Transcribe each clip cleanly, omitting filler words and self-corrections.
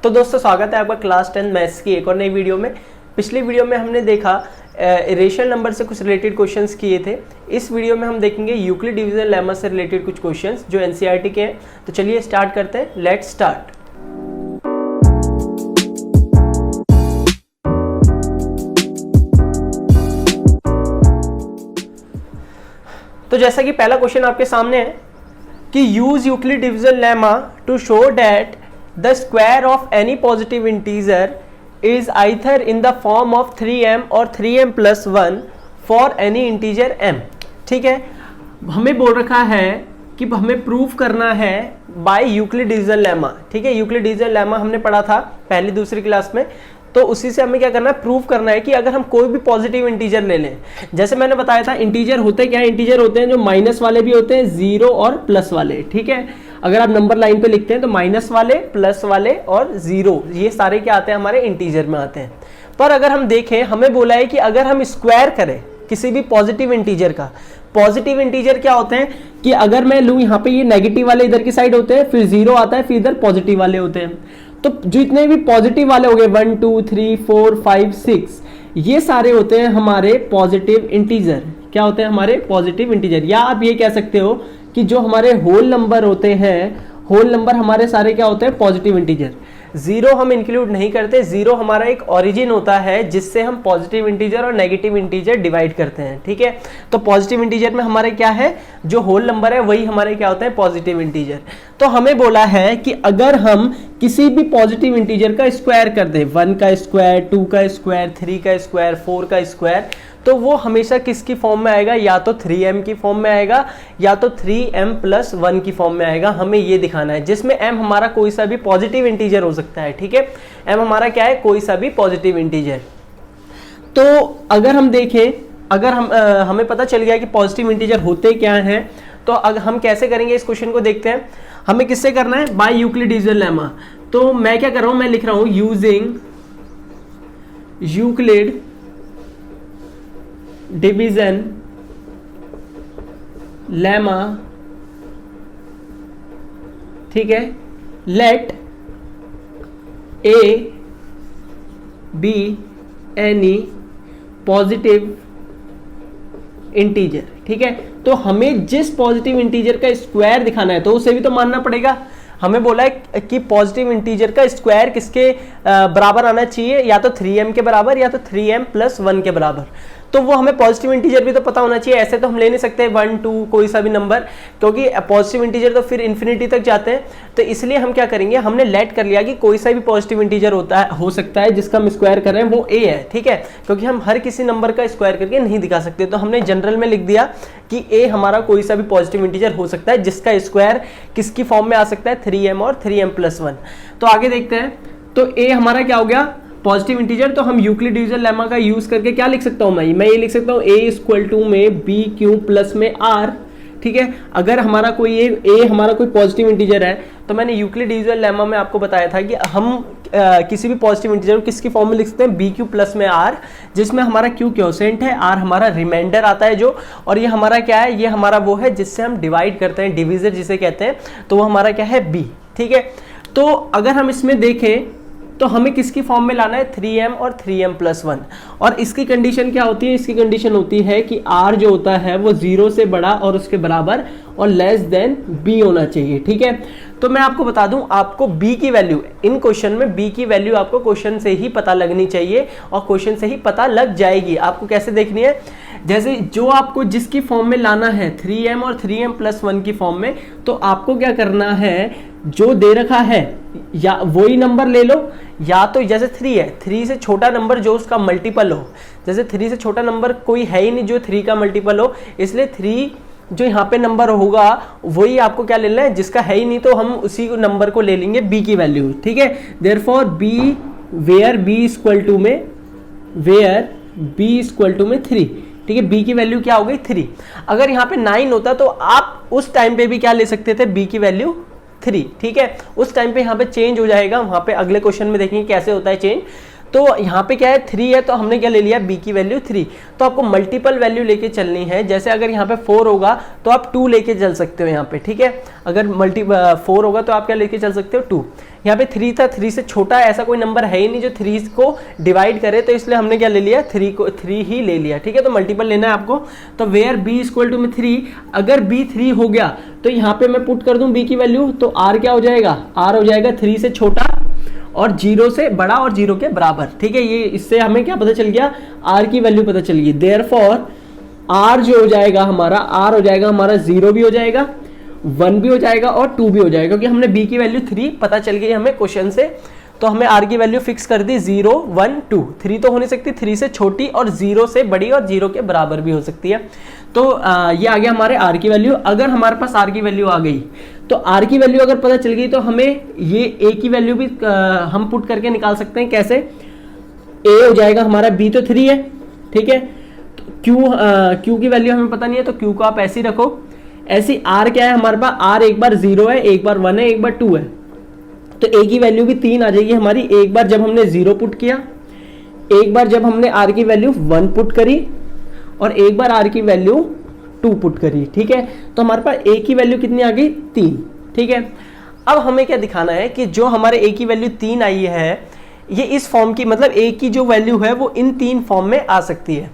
तो दोस्तों स्वागत है आपका क्लास 10 मैथ्स की एक और नई वीडियो में। पिछली वीडियो में हमने देखा इरेशनल नंबर से कुछ रिलेटेड क्वेश्चंस किए थे। इस वीडियो में हम देखेंगे यूक्लिड डिवीजन लेमा से रिलेटेड कुछ क्वेश्चंस जो एनसीईआरटी के हैं। तो चलिए स्टार्ट करते हैं, लेट्स स्टार्ट। तो जैसा कि पहला क्वेश्चन आपके सामने है कि use Euclid division lemma to show that the square of any positive integer is either in the form of 3m or 3m plus 1 for any integer m। ठीक है, हमें बोल रखा है कि हमें प्रूफ करना है बाय यूक्लिड डिवीजन लेमा। ठीक है, यूक्लिड डिवीजन लेमा हमने पढ़ा था पहली दूसरी क्लास में, तो उसी से हमें क्या करना है, प्रूफ करना है कि अगर हम कोई भी पॉजिटिव इंटीजर ले लें, जैसे मैंने बताया था इंटीजर होते क्या है, इंटीजर होते हैं जो माइनस वाले भी होते हैं, जीरो और प्लस वाले। ठीक है, अगर आप नंबर लाइन पे लिखते हैं तो माइनस वाले, प्लस वाले और जीरो, ये सारे क्या आते हैं, हमारे इंटीजर में आते हैं। पर अगर हम देखें, हमें बोला है कि अगर हम स्क्वायर करें किसी भी पॉजिटिव इंटीजर का, पॉजिटिव इंटीजर क्या होते हैं कि अगर मैं लूं यहाँ पे ये नेगेटिव वाले इधर की साइड होते हैं, फिर जीरो आता है, फिर इधर पॉजिटिव वाले होते हैं। तो जितने भी पॉजिटिव वाले हो गए 1 2 3 4 5 6, ये सारे होते हैं हमारे पॉजिटिव इंटीजर। क्या होते हैं हमारे पॉजिटिव इंटीजर, या आप ये कह सकते हो कि जो हमारे होल नंबर होते हैं, होल नंबर हमारे सारे क्या होते हैं, पॉजिटिव इंटीजर। जीरो हम इंक्लूड नहीं करते, जीरो हमारा एक ओरिजिन होता है जिससे हम पॉजिटिव इंटीजर और नेगेटिव इंटीजर डिवाइड करते हैं। ठीक है, तो पॉजिटिव इंटीजर में हमारे क्या है, जो होल नंबर है वही हमारे क्या होते हैं, पॉजिटिव इंटीजर। तो हमें बोला है कि अगर हम किसी भी पॉजिटिव इंटीजर का स्क्वायर कर दें, 1 का स्क्वायर, 2 का स्क्वायर, 3 का स्क्वायर, 4 का स्क्वायर, तो वो हमेशा किसकी फॉर्म में आएगा, या तो 3m की फॉर्म में आएगा या तो 3m प्लस 1 की फॉर्म में आएगा। हमें ये दिखाना है, जिसमें m हमारा कोई सा भी पॉजिटिव इंटीजर हो सकता है। ठीक है, m हमारा क्या है, कोई सा भी पॉजिटिव इंटीजर। तो अगर हम देखें, अगर हमें पता चल गया कि पॉजिटिव इंटीजर होते क्या हैं, तो अगर हम कैसे करेंगे इस क्वेश्चन को देखते हैं। हमें किससे करना है, बाय यूक्लिड डिवीजन लेमा। तो मैं क्या कर रहा हूं, मैं लिख रहा हूं यूजिंग यूक्लिड डिवीजन लेमा। ठीक है, let a be any positive integer. ठीक है, तो हमें जिस पॉजिटिव इंटीजर का स्क्वायर दिखाना है तो उसे भी तो मानना पड़ेगा। हमें बोला है कि पॉजिटिव इंटीजर का स्क्वायर किसके बराबर आना चाहिए, या तो 3m के बराबर या तो 3m प्लस 1 के बराबर। तो वो हमें पॉजिटिव इंटीजर भी तो पता होना चाहिए। ऐसे तो हम ले नहीं सकते 1 2 कोई सा भी नंबर, क्योंकि पॉजिटिव इंटीजर तो फिर इन्फिनिटी तक जाते हैं। तो इसलिए हम क्या करेंगे, हमने लेट कर लिया कि कोई सा भी पॉजिटिव इंटीजर हो सकता है जिसका हम स्क्वायर कर रहे हैं वो a है। ठीक है, क्योंकि हम हर किसी नंबर का स्क्वायर करके नहीं दिखा सकते, तो हमने जनरल में लिख दिया कि a हमारा कोई सा भी पॉजिटिव इंटीजर हो सकता है जिसका स्क्वायर किसकी फॉर्म में आ सकता है, 3m और 3m प्लस 1। तो आगे देखते हैं, तो a हमारा क्या हो गया, पॉजिटिव इंटीजर। तो हम यूक्लिड डिवीजन लेमा का यूज करके क्या लिख सकता हूं, मैं ये लिख सकता हूं a इक्वल टू में b क्यू प्लस में r। ठीक है, अगर हमारा कोई a हमारा कोई पॉजिटिव इंटीजर है, तो मैंने यूक्लिड डिवीजन लेमा में आपको बताया था कि हम किसी भी पॉजिटिव इंटीजर को किसकी फॉर्म में लिख सकते हैं, b क्यू प्लस में r, जिसमें हमारा q क्वोशिएंट है, r हमारा रिमाइंडर आता है जो, और ये हमारा क्या है, ये हमारा वो है जिससे हम डिवाइड करते हैं, डिविजर जिसे कहते हैं, तो वो हमारा क्या है, b। ठीक है, तो अगर हम इसमें देखें तो हमें किसकी फॉर्म में लाना है, 3m और 3m प्लस 1। और इसकी कंडीशन क्या होती है, इसकी कंडीशन होती है कि r जो होता है वो 0 से बड़ा और उसके बराबर और लेस देन b होना चाहिए। ठीक है, तो मैं आपको बता दूं, आपको b की वैल्यू इन क्वेश्चन में, b की वैल्यू आपको क्वेश्चन से ही पता लगनी चाहिए, और क्वेश्चन से ही पता लग जाएगी। आपको कैसे देखनी है, जैसे जो आपको जिसकी फॉर्म में लाना है 3m और 3m प्लस 1 की फॉर्म में, तो आपको क्या करना है, जो दे रखा है या वही नंबर ले लो, या तो जैसे 3 है, 3 से छोटा नंबर जो उसका मल्टीपल हो, जैसे 3 से छोटा नंबर कोई है ही नहीं जो 3 का मल्टीपल हो, इसलिए 3 जो यहाँ पे नंबर होगा वही आपको क्या ले लेना है, जिसका है ही नहीं तो हम उसी नंबर को ले लेंगे b की वैल्यू। ठीक है, therefore b where b equal to में, वेयर b इक्वल टू में 3। ठीक है, b की वैल्यू क्या हो गई, 3। अगर यहाँ पे 9 होता तो आप उस टाइम पे भी क्या ले सकते थे, b की वैल्यू 3। ठीक है, उस टाइम पे यहाँ पे चेंज हो जाएगा, वहां पे अगले क्वेश्चन में देखेंगे कैसे होता है चेंज। तो यहाँ पे क्या है 3 है, तो हमने क्या ले लिया b की वैल्यू 3। तो आपको मल्टीपल वैल्यू लेके चलनी है, जैसे अगर यहाँ पे 4 होगा तो आप 2 लेके चल सकते हो यहाँ पे, ठीक है। अगर 4 होगा तो आप क्या लेके चल सकते हो 2। यहाँ पे 3 था, 3 से छोटा ऐसा कोई नंबर है ही नहीं जो 3 को डिवाइड करे, तो इसलिए हमने क्या ले लिया 3 ही ले लिया, ठीक है। तो मल्टीपल लेना है आपको, तो वेयर b इक्वल टू में 3, अगर b 3 हो गया तो यहाँ पे मैं पुट कर दूं b की वैल्यू, तो r क्या हो जाएगा, r हो जाएगा 3 से छोटा और 0 से बड़ा और 0 के बराबर, ठीक है। ये इससे हमें क्या पता चल गया, r की वैल्यू पता चल गई। देयरफॉर r जो हो जाएगा हमारा, r हो जाएगा हमारा 0 भी हो जाएगा, 1 भी हो जाएगा और 2 भी हो जाएगा, क्योंकि हमने b की वैल्यू 3 पता चल गई हमें क्वेश्चन से। तो हमें r की वैल्यू फिक्स कर दी 0 1 2। 3 तो हो नहीं सकती, 3 से छोटी और 0 से बड़ी और 0 के बराबर भी हो सकती है। तो ये आ गया हमारे r की वैल्यू। अगर हमारे पास r की वैल्यू आ गई तो r की वैल्यू अगर पता चल गई तो हमें ये a की वैल्यू भी हम पुट करके निकाल सकते हैं। कैसे, a हो जाएगा हमारा, b तो 3 है, ठीक है। q की वैल्यू हमें पता नहीं है, तो q को आप ऐसे ही रखो। ऐसी r क्या है हमारे पास, r एक बार 0 है, एक बार 1 है, एक बार 2 है, तो a की वैल्यू भी 3 आ जाएगी हमारी। एक बार जब हमने 0 पुट किया, एक बार जब हमने r की वैल्यू 1 पुट करी और एक बार r की वैल्यू 2 पुट करी, ठीक है। तो हमारे पास a की वैल्यू कितनी आ गई, 3, ठीक है। अब हमें क्या दिखाना है कि जो हमारे a की वैल्यू 3 आई है, ये इस फॉर्म की, मतलब a की जो वैल्यू है वो इन 3 फॉर्म में आ सकती है।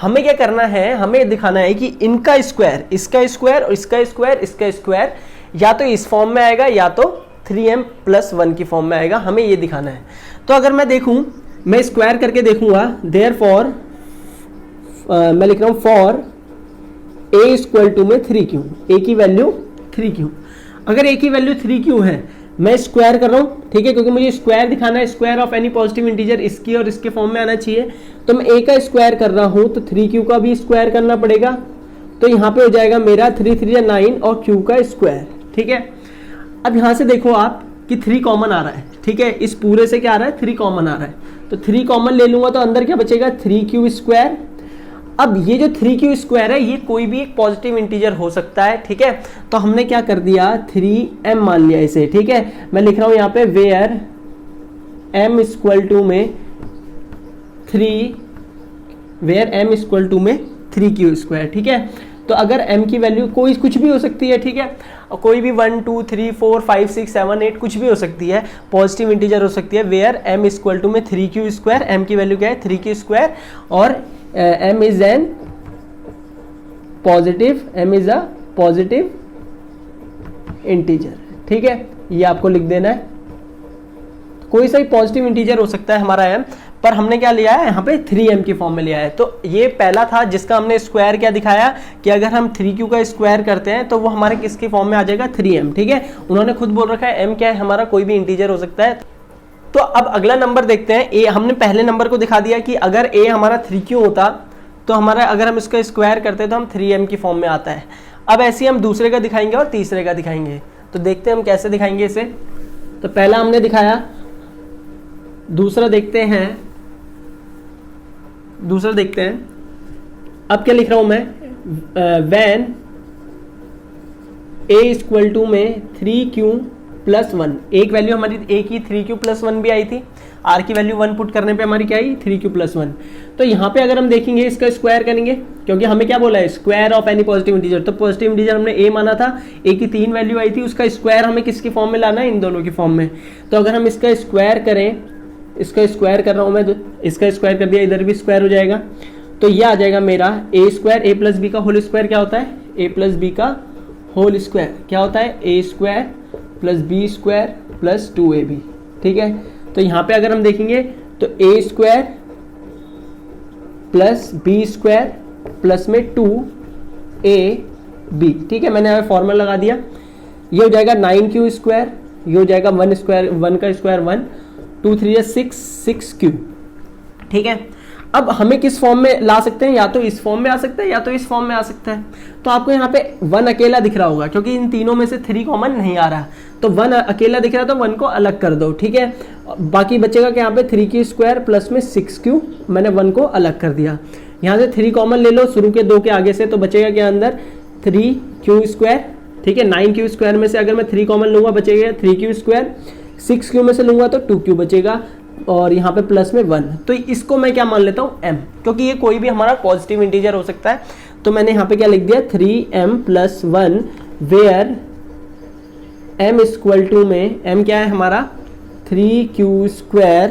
हमें क्या करना है, हमें दिखाना है कि इनका स्क्वायर, इसका स्क्वायर और इसका स्क्वायर, इसका स्क्वायर या तो इस फॉर्म में आएगा या तो 3m+1 की फॉर्म में आएगा, हमें ये दिखाना है। तो अगर मैं देखूं, मैं स्क्वायर करके देखूंगा, देयरफॉर मैं लिख रहा हूं फॉर a इक्वल टू में 3q, a की वैल्यू 3q। अगर a की वैल्यू 3q है, मैं स्क्वायर कर रहा हूं, ठीक है, क्योंकि मुझे स्क्वायर दिखाना है, square of any positive integer इसकी और इसके फॉर्म में आना चाहिए। तो मैं a का स्क्वायर कर रहा हूं, तो 3q का भी स्क्वायर करना पड़ेगा। तो यहाँ पे हो जाएगा मेरा 3 3 9 और q का स्क्वायर, ठीक है। अब यहाँ से देखो आप कि 3 कॉमन आ रहा है, ठीक है, इस पूरे से क्या आ रहा है, 3 कॉमन आ रहा है, तो 3 कॉमन ले लूंगा तो अंदर क्या बचेगा, 3q स्क्वायर। अब ये जो 3q स्क्वायर है ये कोई भी एक पॉजिटिव इंटीजर हो सकता है, ठीक है। तो हमने क्या कर दिया, 3m मान लिया इसे, ठीक है। मैं लिख रहा हूं यहाँ पे वेयर m इक्वल टू में 3q स्क्वायर, ठीक है। तो अगर m की वैल्यू कोई कुछ भी हो सकती है, ठीक है, और कोई भी 1 2 3 4 5 6 7 8 कुछ भी हो सकती है, पॉजिटिव इंटीजर हो सकती है। वेयर m इक्वल टू में 3q स्क्वायर, m की वैल्यू क्या है 3q स्क्वायर, और m is a positive integer, ठीक है। ये आपको लिख देना है, कोई सा भी पॉजिटिव इंटीजर हो सकता है हमारा m, पर हमने क्या लिया है यहाँ पे 3m की फॉर्म में लिया है। तो ये पहला था जिसका हमने स्क्वायर क्या दिखाया कि अगर हम 3q का स्क्वायर करते हैं तो वो हमारे किसकी फॉर्म में आ जाएगा, 3m, ठीक है। उन्होंने खुद बोल रखा है m क्या है हमारा, कोई भी इंटीजर हो सकता है। तो अब अगला नंबर देखते हैं, a। हमने पहले नंबर को दिखा दिया कि अगर a हमारा 3q होता तो हमारा, अगर हम इसका स्क्वायर करते तो हम 3m की फॉर्म में आता है। अब ऐसे ही हम दूसरे का दिखाएंगे और तीसरे का दिखाएंगे, तो देखते हैं हम कैसे दिखाएंगे इसे। तो पहला हमने दिखाया, दूसरा देखते हैं, अब क्या लिख रहा हूं मैं, व्हेन a इक्वल टू में 3q+1, एक वैल्यू हमारी a की 3q+1 भी आई थी, r की वैल्यू 1 पुट करने पे हमारी क्या आई 3q+1। तो यहाँ पे अगर हम देखेंगे इसका स्क्वायर करेंगे, क्योंकि हमें क्या बोला है, square of any positive integer. तो पॉजिटिव इंटीजर हमने a माना था, a की 3 वैल्यू आई थी, उसका स्क्वायर हमें किसकी फॉर्म में लाना है, इन दोनों की फॉर्म में। तो अगर हम इसका स्क्वायर करें, इसका स्क्वायर कर रहा हूं मैं, तो इसका स्क्वायर कर दिया, इधर भी स्क्वायर हो जाएगा, तो ये आ जाएगा मेरा a square, a plus b का होल स्क्वायर क्या होता है, a प्लस बी का होल स्क्वायर क्या होता है, a square plus b square plus 2ab, ठीक है। तो यहाँ पे अगर हम देखेंगे तो a square plus b square plus में 2ab, ठीक है। मैंने यहाँ फॉर्मूला लगा दिया, ये हो जाएगा 9q स्क्वायर, ये हो जाएगा 1 स्क्वायर, 1 का स्क्वायर 1, 2 3 6q, ठीक है। अब हमें किस फॉर्म में ला सकते हैं, या तो इस फॉर्म में आ सकता है या तो इस फॉर्म में आ सकता है। तो आपको यहाँ पे 1 अकेला दिख रहा होगा, क्योंकि इन तीनों में से 3 कॉमन नहीं आ रहा, तो 1 अकेला दिख रहा है, तो 1 को अलग कर दो, ठीक है। बाकी बचेगा कि यहाँ पे 3q स्क्वायर प्लस में 6q, मैंने 1 को अलग कर दिया। यहाँ से 3 कॉमन ले लो शुरू के 2 के आगे से, तो बचेगा क्या अंदर 3q स्क्वायर, ठीक है। 9q स्क्वायर में से अगर मैं 3 कॉमन लूंगा बचेगा 3q स्क्वायर, 6q में से लूंगा तो 2q बचेगा, और यहाँ पे प्लस में 1, तो इसको मैं क्या मान लेता हूँ m, क्योंकि ये कोई भी हमारा पॉजिटिव इंटीजर हो सकता है। तो मैंने यहाँ पे क्या लिख दिया 3m+1 where m equal to में m क्या है हमारा 3q²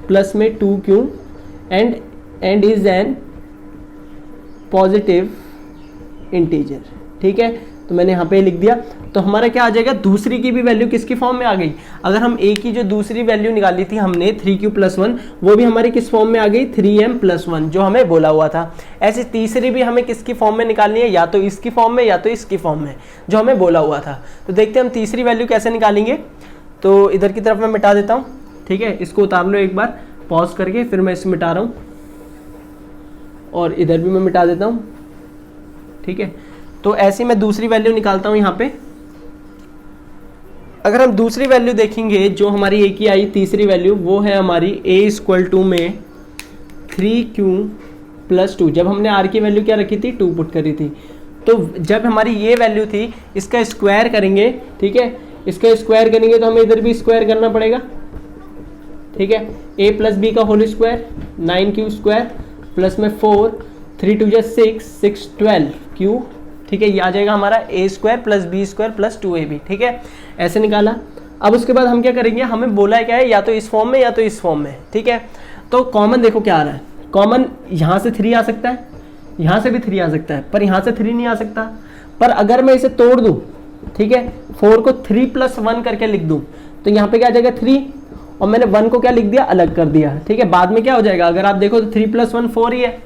प्लस में 2q and is an positive integer. ठीक है, तो मैंने यहाँ पे लिख दिया। तो हमारा क्या आ जाएगा, दूसरी की भी वैल्यू किसकी फॉर्म में आ गई, अगर हम a की जो दूसरी वैल्यू निकाली थी हमने 3q+1, वो भी हमारी किस फॉर्म में आ गई 3m+1 जो हमें बोला हुआ था। ऐसे तीसरी भी हमें किसकी फॉर्म में निकालनी है, या तो इसकी फॉर्म में या तो इसकी फॉर्म में जो हमें बोला हुआ था। तो देखते हैं हम तीसरी वैल्यू कैसे निकालेंगे। तो इधर की तरफ मैं मिटा देता हूँ। ठीक है, इसको उतार लो एक बार पॉज करके, फिर मैं इसे मिटा रहा हूँ और इधर भी मैं मिटा देता हूँ। ठीक है, तो ऐसे मैं दूसरी वैल्यू निकालता हूँ यहाँ पे। अगर हम दूसरी वैल्यू देखेंगे जो हमारी a की आई तीसरी वैल्यू, वो है हमारी a इक्वल टू में 3q+2। जब हमने r की वैल्यू क्या रखी थी 2 पुट करी थी, तो जब हमारी ये वैल्यू थी इसका स्क्वायर करेंगे। ठीक है, इसका स्क्वायर करेंगे तो हमें इधर भी स्क्वायर करना पड़ेगा। ठीक है, a+b का होल स्क्वायर 9q² प्लस में 4, 3 2 6, 6 12 q। ठीक है, ये आ जाएगा हमारा a² plus b² plus 2ab। ठीक है, ऐसे निकाला। अब उसके बाद हम क्या करेंगे, हमें बोला है क्या है, या तो इस फॉर्म में या तो इस फॉर्म में। ठीक है, तो कॉमन देखो क्या आ रहा है, कॉमन यहाँ से 3 आ सकता है, यहाँ से भी 3 आ सकता है, पर यहाँ से 3 नहीं आ सकता। पर अगर मैं इसे तोड़ दूँ, ठीक है, 4 को 3+1 करके लिख दूँ, तो यहाँ पे क्या आ जाएगा 3, और मैंने 1 को क्या लिख दिया, अलग कर दिया। ठीक है, बाद में क्या हो जाएगा, अगर आप देखो तो 3+1 4 ही है,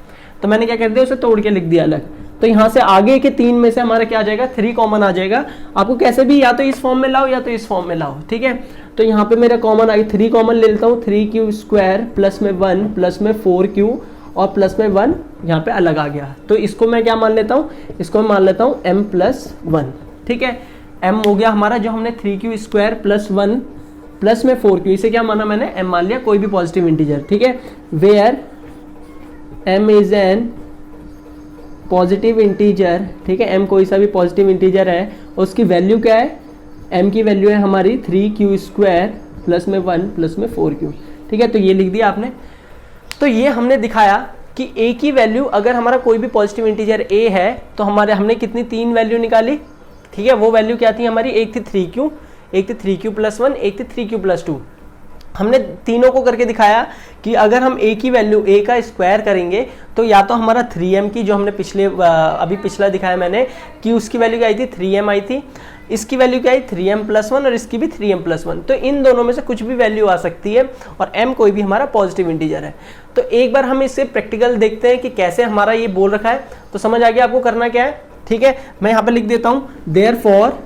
तो मैंने क्या कर दिया, उसे तोड़ के लिख दिया अलग। तो यहाँ से आगे के 3 में से हमारा क्या आ जाएगा 3 कॉमन आ जाएगा। आपको कैसे भी या तो इस फॉर्म में लाओ या तो इस फॉर्म में लाओ। ठीक है, तो यहाँ पे मेरा कॉमन आई 3 कॉमन ले लेता हूँ, 3q² प्लस में 1 प्लस में 4q और प्लस में 1 यहाँ पे अलग आ गया। तो इसको मैं क्या मान लेता हूँ, इसको मैं मान लेता हूँ m+1। ठीक है, m हो गया हमारा जो हमने 3q² प्लस 1 प्लस में 4q, इसे क्या माना मैंने m मान लिया, कोई भी पॉजिटिव इंटीजर। ठीक है, where m is an positive integer. ठीक है, m कोई सा भी पॉजिटिव इंटीजर है, उसकी वैल्यू क्या है, m की वैल्यू है हमारी 3q² प्लस में 1 प्लस में 4q। ठीक है, तो ये लिख दिया आपने। तो ये हमने दिखाया कि a की वैल्यू, अगर हमारा कोई भी पॉजिटिव इंटीजर a है तो हमने कितनी 3 वैल्यू निकाली। ठीक है, वो वैल्यू क्या थी हमारी, एक थी 3q, एक थी 3q+1, एक थी 3q+2। हमने तीनों को करके दिखाया कि अगर हम a की वैल्यू a का स्क्वायर करेंगे तो या तो हमारा 3m की, जो हमने अभी पिछला दिखाया मैंने कि उसकी वैल्यू क्या आई थी 3m आई थी, इसकी वैल्यू क्या आई 3m+1 और इसकी भी 3m+1। तो इन दोनों में से कुछ भी वैल्यू आ सकती है और m कोई भी हमारा पॉजिटिव इंटीजर है। तो एक बार हम इससे प्रैक्टिकल देखते हैं कि कैसे हमारा ये बोल रखा है। तो समझ आ गया आपको करना क्या है। ठीक है, मैं यहाँ पे लिख देता हूँ देयरफॉर।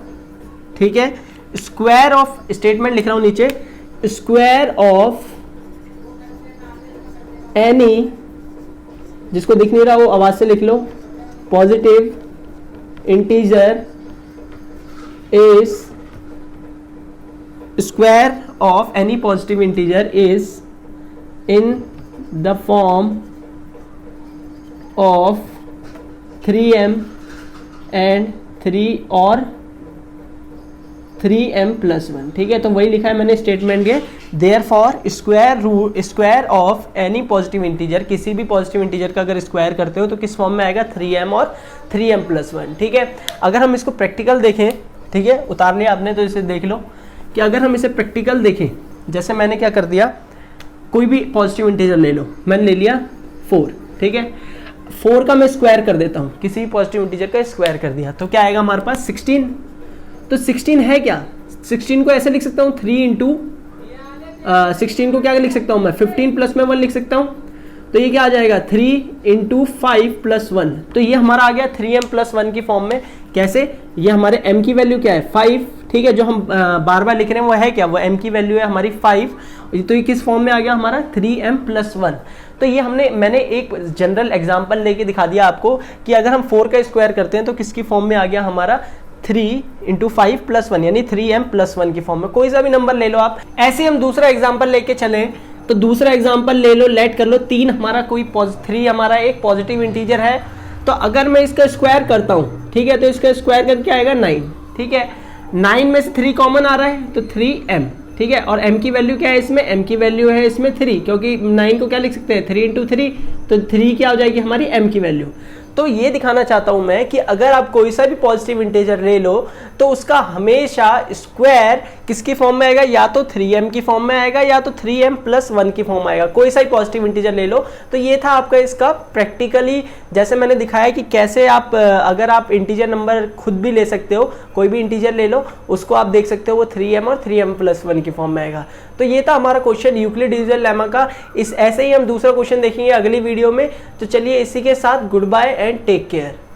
ठीक है, स्क्वायर ऑफ, स्टेटमेंट लिख रहा हूँ नीचे, स्क्वायर ऑफ एनी, जिसको दिख नहीं रहा वो आवाज से लिख लो, positive integer is, square of any positive integer is in the form of 3m and 3 और 3m+1। ठीक है, तो वही लिखा है मैंने स्टेटमेंट के, therefore square of any positive integer, किसी भी पॉजिटिव इंटीजर का अगर स्क्वायर करते हो तो किस फॉर्म में आएगा 3m और 3m+1। ठीक है, अगर हम इसको प्रैक्टिकल देखें, ठीक है, उतार लिया आपने तो इसे देख लो कि अगर हम इसे प्रैक्टिकल देखें, जैसे मैंने क्या कर दिया, कोई भी पॉजिटिव इंटीजर ले लो, मैंने ले लिया 4। ठीक है, 4 का मैं स्क्वायर कर देता हूँ, किसी भी पॉजिटिव इंटीजर का स्क्वायर कर दिया तो क्या आएगा हमारे पास 16। तो 16 है क्या, 16 को ऐसे लिख सकता हूँ 3 इंटू 16 को क्या लिख सकता हूँ मैं 15 प्लस में 1 लिख सकता हूँ। तो ये क्या आ जाएगा 3 इंटू 5 प्लस 1। तो ये हमारा आ गया 3m+1 की फॉर्म में। कैसे, ये हमारे m की वैल्यू क्या है 5। ठीक है, जो हम बार बार लिख रहे हैं वो है क्या, वो m की वैल्यू है हमारी 5। तो ये किस फॉर्म में आ गया हमारा 3m+1। तो ये मैंने एक जनरल एग्जांपल लेके दिखा दिया आपको कि अगर हम 4 का स्क्वायर करते हैं तो किसकी फॉर्म में आ गया हमारा 3 इंटू 5 प्लस 1 यानी 3m+1 की फॉर्म में। कोई सा भी नंबर ले लो आप। ऐसे हम दूसरा एग्जांपल लेके चले तो दूसरा एग्जांपल ले लो, लेट कर लो 3 हमारा कोई 3 हमारा एक पॉजिटिव इंटीजर है। तो अगर मैं इसका स्क्वायर करता हूँ, ठीक है, तो इसका स्क्वायर करके आएगा 9। ठीक है, 9 में से 3 कॉमन आ रहा है तो 3m। ठीक है। और m की वैल्यू क्या है इसमें, m की वैल्यू है इसमें 3, क्योंकि 9 को क्या लिख सकते हैं 3 इंटू 3, तो 3 क्या हो जाएगी हमारी m की वैल्यू। तो ये दिखाना चाहता हूं मैं कि अगर आप कोई सा भी पॉजिटिव इंटीजर ले लो तो उसका हमेशा स्क्वायर किसकी फॉर्म में आएगा, या तो 3m की फॉर्म में आएगा या तो 3m प्लस 1 की फॉर्म में आएगा। कोई सा ही पॉजिटिव इंटीजर ले लो। तो ये था आपका इसका प्रैक्टिकली, जैसे मैंने दिखाया कि कैसे आप अगर आप इंटीजर नंबर खुद भी ले सकते हो, कोई भी इंटीजर ले लो उसको आप देख सकते हो वो 3m और 3m प्लस 1 की फॉर्म में आएगा। तो ये था हमारा क्वेश्चन यूक्लिड डिविजन लेमा का। इस ऐसे ही हम दूसरा क्वेश्चन देखेंगे अगली वीडियो में। तो चलिए इसी के साथ goodbye and take care.